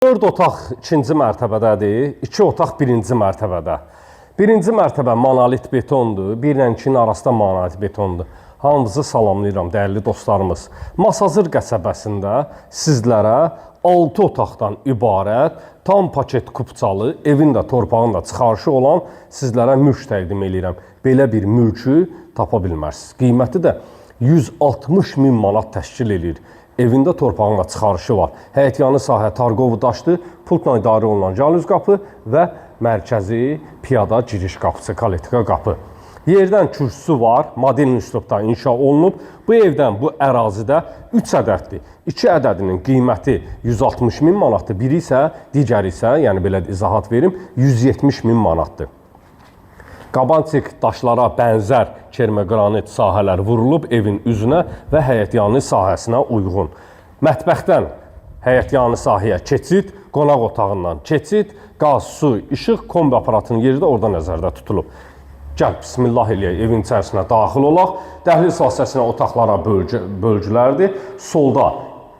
4 otaq ikinci mərtəbədədir, 2 otaq birinci mərtəbədə. Birinci mərtəbə monolit betondur, bir ilə ikinin arasında monolit betondur. Hamınızı salamlayıram, dəyərli dostlarımız. Masazır qəsəbəsində sizlərə 6 otaqdan ibarət, tam paket kupçalı, evin də torpağın da çıxarışı olan sizlərə mülk təqdim edirəm. Belə bir mülkü tapa bilmərsiniz. Qiyməti də 160 min manat təşkil edir. Evində torpağında çıxarışı var. Həyətyanı sahə Targovu daşdı, pultla idarə olunan jalüz qapı və mərkəzi piyada giriş qapısı, kaletika qapı. Yerdən kürsüsü var, modern üslubda inşa olunub. Bu evdən, bu ərazidə 3 ədəddir. 2 ədədinin qiyməti 160 min manatdır, biri isə, digəri isə, yəni belə izahat verim, 170 min manatdır. Qabantik daşlara bənzər kermogranit sahələr vurulub evin üzünə və həyətyanı sahəsinə uyğun. Mətbəxdən həyətyanı sahəyə keçid, qonaq otağından keçid, qaz, su, işıq, kombi aparatının yeri də orada nəzərdə tutulub. Gəl, bismillah eləyək, evin içərisinə daxil olaq. Dəhliz vasitəsilə otaqlara bölgülərdir. Solda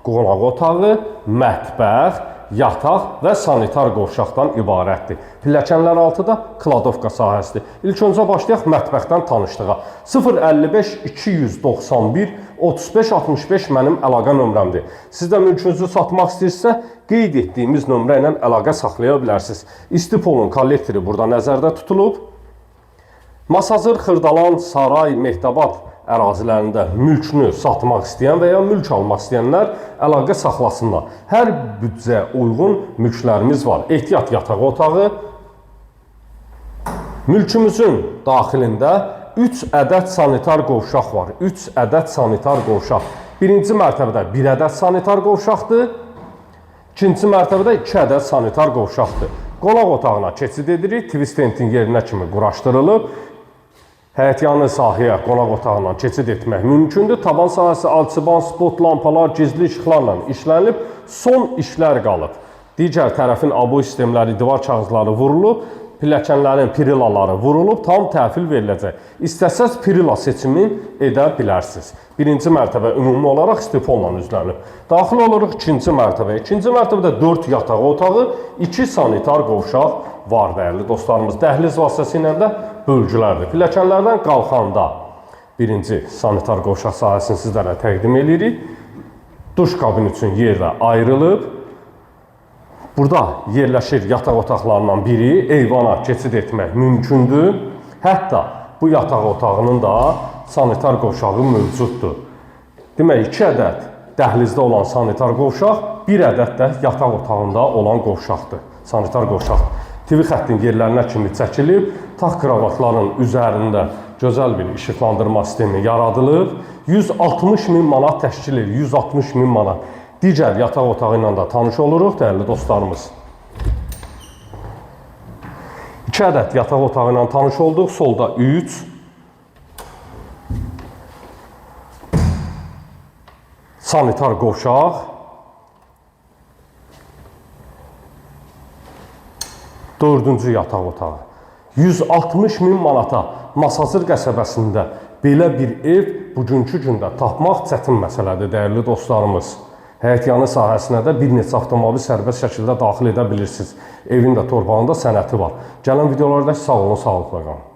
qonaq otağı, mətbəx, yataq və sanitar qovşaqdan ibarətdir. Pilləkənlər altıda kladovka sahəsidir. İlk öncə başlayaq mətbəxdən tanışlığa. 055 291 35 65 mənim əlaqə nömrəmdir. Siz də mülkünüzü satmaq istəyirsə, qeyd etdiyimiz nömrə ilə əlaqə saxlaya bilərsiniz. İstipolun kollektoru burada nəzərdə tutulub. Masazır, Xırdalan, Saray, Mehdabad ərazilərində mülkünü satmaq istəyən və ya mülk almaq istəyənlər əlaqə saxlasınlar. Hər büdcəyə uyğun mülklərimiz var. Ehtiyat yataq otağı. Mülkümüzün daxilində 3 ədəd sanitar qovşaq var. 3 ədəd sanitar qovşaq. Birinci mərtəbədə 1 ədəd sanitar qovşaqdır. İkinci mərtəbədə 2 ədəd sanitar qovşaqdır. Qonaq otağına keçid edirik. Twistentin yerinə kimi quraşdırılıb. Həyətyanı sahəyə qonaq otağından keçid etmək mümkündür. Tavan sahəsi alçıban, spot lampalar, gizli işıqlarla işlənilib. Son işlər qalıb. Digər tərəfin abo sistemləri, divar kağızları vurulub. Pilləkənlərin perilaları vurulub. Tam təhvil veriləcək. İstəsəz perila seçimi edə bilərsiniz. Birinci mərtəbə ümumi olaraq istipolla üzlənib. Daxil oluruq ikinci mərtəbəyə. İkinci mərtəbədə 4 yataq otağı, 2 sanitar qovşaq var, dəyərli dostlarımız. Dəhliz vasitəsilə də bölgülərdir. Pilləkənlərdən qalxanda birinci sanitar qovşaq sahəsini sizlərə təqdim edirik. Duş kabini üçün yer də ayrılıb. Burada yerləşir yataq otaqlarından biri, eyvana keçid etmək mümkündür. Hətta bu yataq otağının da sanitar qovşağı mövcuddur. Demək, 2 ədəd dəhlizdə olan sanitar qovşaq, 1 ədəd də yataq otağında olan qovşaqdır. Sanitar qovşaq. TV xəttin yerlərinə kimi çəkilib, tax kravatların üzərində gözəl bir işıqlandırma sistemi yaradılıb. 160 min manat təşkil edir, 160 min manat. Digər yataq otağı ilə də tanış oluruq, dəyərli dostlarımız. 2 ədəd yataq otağı ilə tanış olduq. Solda 3. Sanitar qovşaq. 4-cü yataq otağı. 160 min manata Masazır qəsəbəsində belə bir ev bugünkü gündə tapmaq çətin məsələdir, dəyərli dostlarımız. Həyətyanı sahəsinə də bir neçə avtomobil sərbəst şəkildə daxil edə bilirsiniz. Evin də torpağında sənəti var. Gələn videolarda sağ olun, sağlıqla qalın.